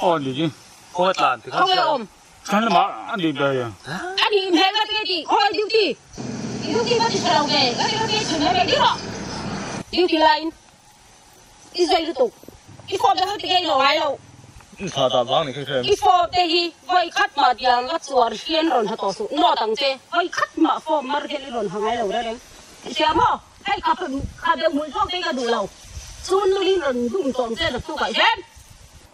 어디지? 호에탄 거기 옴. 잠깐만 어디 봐요. 아니 내가 되겠지. 거기 듀티. 듀티 어디 살아오게. 거기 주면에 이거. 듀티 라인. 이 dây tục. Cái phone đó thì cái nó lại đâu. Thà vắng này cái Cái phone đây hi với khách mà tiền cái chuột khiên rồi họ tổ sự nó tăng thế. Với khách mà phone mà cái rồi họ ngay đâu đấy. Xem mà cái cặp được mũi phone cái đủ lâu. Xuân nó đi rồi dùng tổng thế được tu cái xem.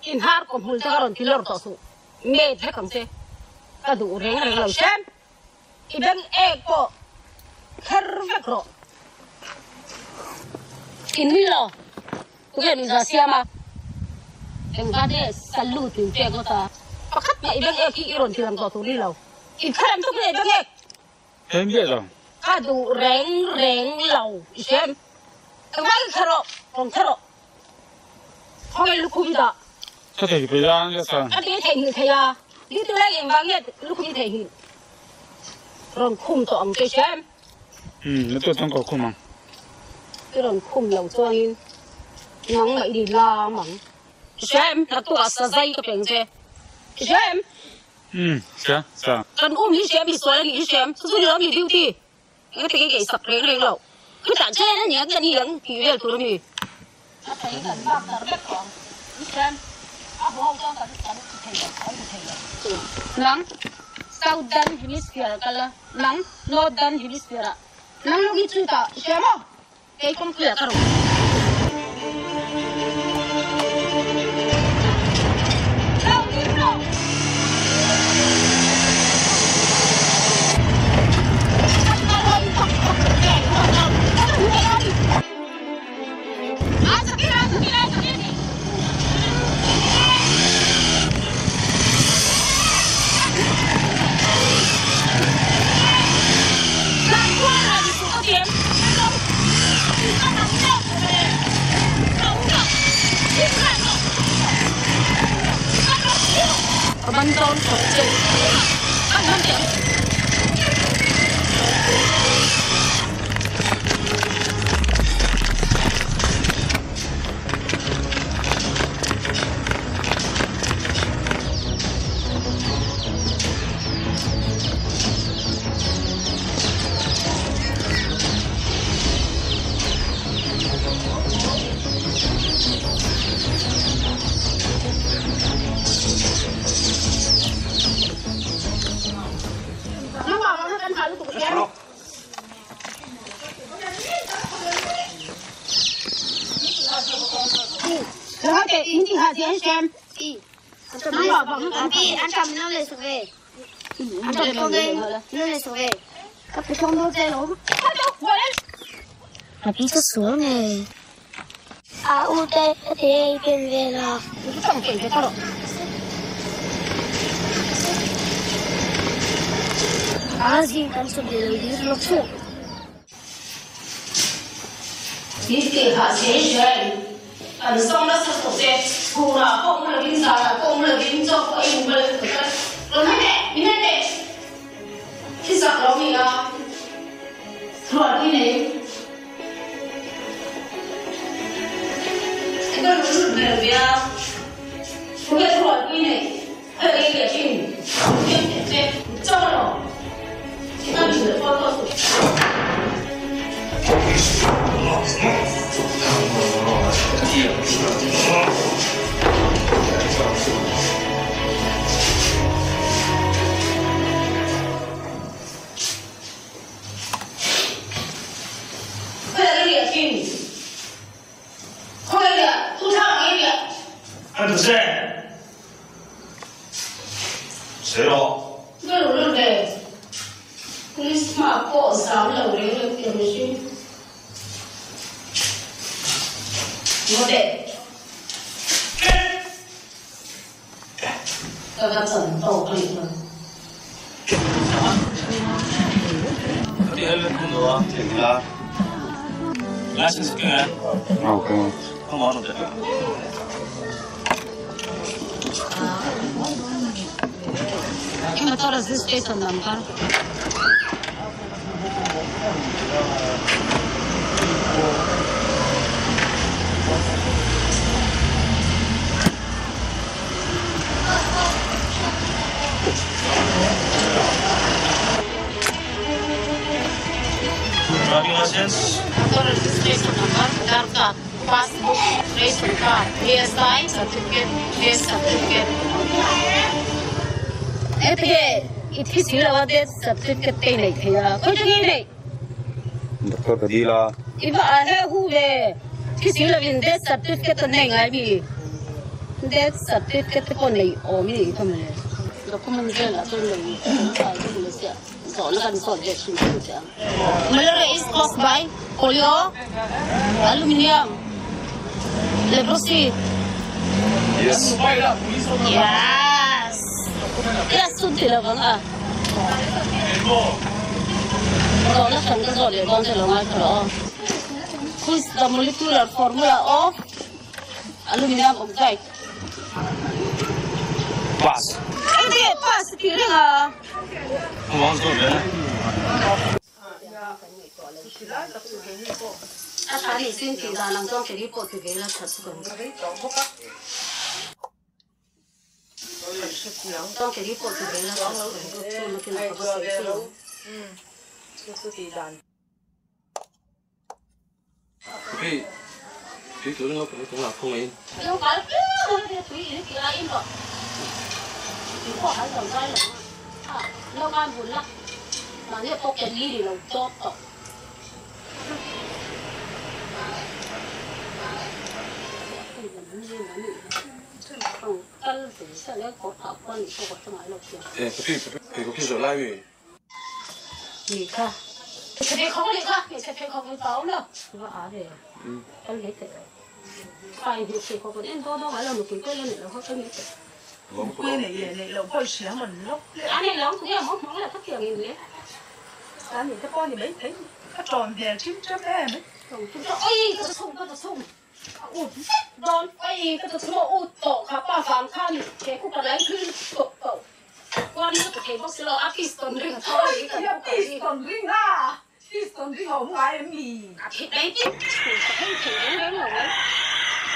In har còn mũi cái rồi thì lor tổ sự. Mẹ thế cầm thế. Cái đủ rèn lâu xem. Iben eko. Kervek ro. In lo. Kaya nila siya ma. Ang gade salut yung pego ta. Pakat na ibang eki iron silang to tulilaw. Ikaram to kaya ibang ek. Em biết rồi. Kadu reng law. Isem. Ang bagay karo. Kung karo. Kung ay lukubida. Có thể bây giờ như sao? At yung thành kaya. Dito lang yung bagay lukubida thành. Rong kum to ang kisem. nó tôi không có khung mà. Cái rong kum law cho anh. Nắng lại đi la mắng. Xem là tôi sẽ dây cái bệnh gì. Xem. Sao? Cần đi xem đi xoay đi xem. Tôi nhớ đi điêu đi. Cái sập rèn rèn lậu. Cái tản xe nó nhớ cái nhớ thì về tôi đi. Nó thấy cần bác là rất còn. Xem. Bố cho cần thầy. Nắng. Southern Hemisphere kala. Nắng Northern Hemisphere. Nắng lúc đi chơi ta xem không? Cái công việc cái rồi. Bắn tôn thật sự. Ăn năm tiếng. Xem anh cầm nó lên xuống về anh cầm con đi nó lên xuống về các cái con đôi tay lốm mà biết xuống này u t thì bên về là không kể cái tao gì cần chuẩn bị lấy đi lúc xuống đi kể cả thế rồi anh xong nó sắp xếp cô là không là viên già là không là viên cho cô ấy một lần rồi này cái giặc đó mình à rồi đi này cái con lúa này là bia cô biết rồi đi này cái cái chuyện cái cho nó chúng ta chỉ được qua thôi anh thử xe đó cái lúa này Christmas có sáu lẩu đấy là tiền gì nó đẹp các bạn sẵn tổ clip rồi 어디 헬멧 넣어 야 라이센스 꽤 오케이. 그럼 어떤데 Ima τώρα δεν στέσα να μου πάρω. license. registration number, Aadhaar card, passbook, ration card, BSI certificate, death certificate. FA, it is here about death certificate này thì có chữ gì này? Tôi phải đi là. Iba ahe hu về, cái gì là viên death certificate này ngay bị death certificate con này ôm đi không này. Nó không muốn là tôi này phải tôi này sẽ sổ nó cần sổ để xử lý sẽ. Malaria is caused by polio, aluminium, leprosy. Yes. Yes. Yes, xuân thì là vâng à. Rồi nó thành cái rồi để con sẽ là ngay đó. Who is the molecular formula of aluminum oxide? Pass. Cái gì pass thì đấy à? Không có rồi đấy. À thì xin thì là làm trong cái report thì cái là thật sự cần. Trong cái report thì cái là thật sự cần. Nó cái là có sự Cái cửa nó cũng là không yên. Không phải cái thủy thì là im rồi. Chỉ có hai dòng dây là lâu ăn buồn lắm. Mà nếu có cái ly thì là tốt rồi. Không, cân thì sẽ lấy cột thảo quan thì có trong máy lọc tiền. Cái có khi rồi lai về. Nghỉ ca. Thế không có đi ca, thế không có táo nữa. Và để cân lấy tiền. Phải việc thì có em to đâu phải là một cái lên này là không cân lấy tiền. Quê này là quay xỉa mình lúc Anh này lắm cũng là món là thất tiền nghìn đấy. anh nhìn các con thì mấy thấy các tròn về chín chớp em ấy. Ôi, cái sung. Ụt đón ôi cái thứ mà ụt tổ khá ba phàm khăn cái khu cả lấy khuyên tổ quan nó cái bác sĩ lo áp piston ring thôi cái Cái piston ring à, piston ring không ai em mì. thì đấy chứ không thể đấy rồi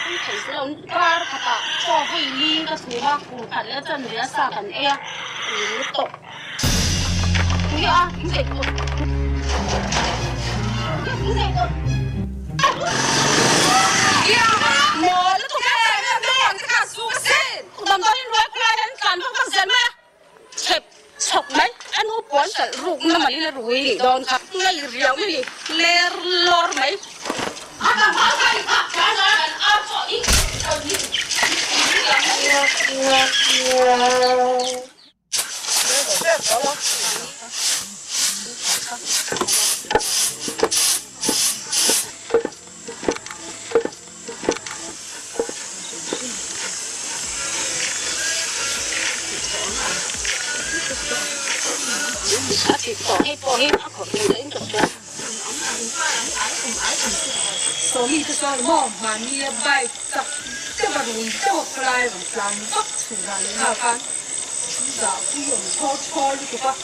không thể sẽ là ba cả cho hơi ly cái thứ mà cùng cả lấy chân để xa gần e nó tổ cái à cái gì tổ cái gì tổ nó nó thuộc về em đó cái cả su sen tầm tầm nói qua đến cản không có dân mà chẹp chọc đấy anh hút quán cả rụng nó mà đi là rủi đi đòn khắp ngay riêu cái gì lê lor mấy anh làm bao cái khắp cái đó anh ăn cho ít thì bỏ hết nó khỏi đấy được chưa? Số mi cái sao mỏng mà mi bay tập cái vật mình cho học lại làm bắt thủ là lấy nào kan? Giờ cái dùng cho đi cái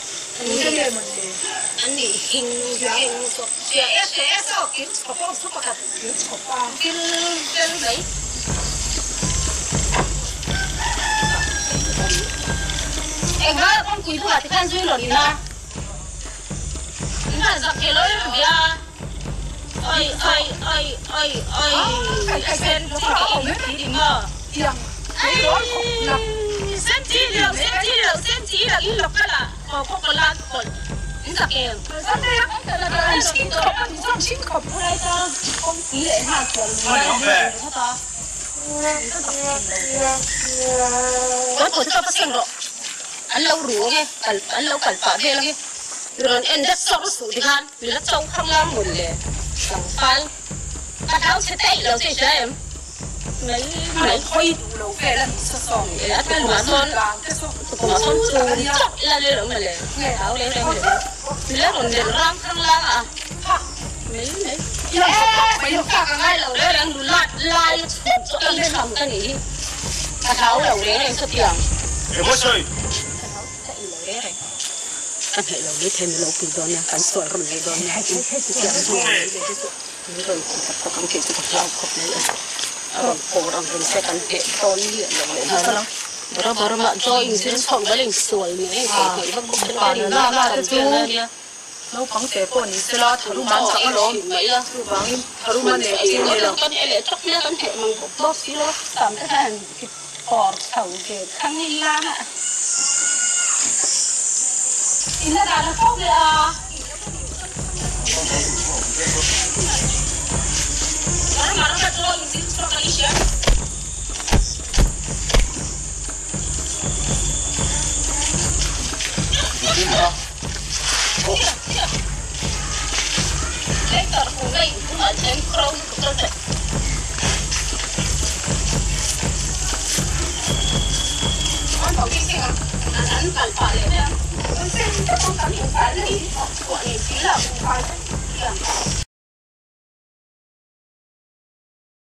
cái này mình để anh ấy hình số sẽ sao kiếm số bao số bạc kiếm số bao kiếm đấy em nói con quý phụ là thì can duyên rồi nè chúng ta giặc cái lối kìa ơi cái sen nó không biết tí đỉnh mờ tiếng cái đó không là xem chi là cái lọc cái là có lan còn những giặc kìa rất đẹp là xin khẩu anh xong xin khẩu đây ta không khí lệ hà chuẩn có tổ chức phát sinh rồi anh lâu rủ nghe anh lâu cẩn phá về lắm rồi em rất sâu sự thì han vì nó trông không ngon một lệ sẵn phán bắt đầu sẽ tệ lâu sẽ em mấy khôi đủ về là sơ sòng để cái lúa son cũng son chùi chọc là lên rồi mà lệ ngày áo lên đây vì lấy rồi để răng khăn lang à mấy mấy lúc cả ngay lâu đấy đang đủ lai cho anh làm cái gì bắt đầu lâu đấy em xuất tiền Để bớt chơi. anh hãy lâu đấy thêm lâu kỳ đó nha cắn sỏi rồi này đó nha rồi tập công chuyện tập lao khóc đấy rồi cổ đang dùng xe cắn hệ to như hiện rồi đấy baru mak join sini sok balik suai ni. Kalau bang bukan ada, ada tu. nó phẳng tế bộ ní sẽ lo thử man chẳng lo mấy là vắng thử man để tiền này đâu con ele chắc nhá con thể mang bột bột xí lo tạm cái hàng thịt bò thầu để khăn đi la ạ in ra nó không được à mà nó đặt lo in cho cái gì Lektor kulay cũng ở trên crown của tôi đấy. Anh bảo cái gì à? Anh phải phải đấy nha. Anh xem chắc không phải phải đi. Của này chỉ là phải.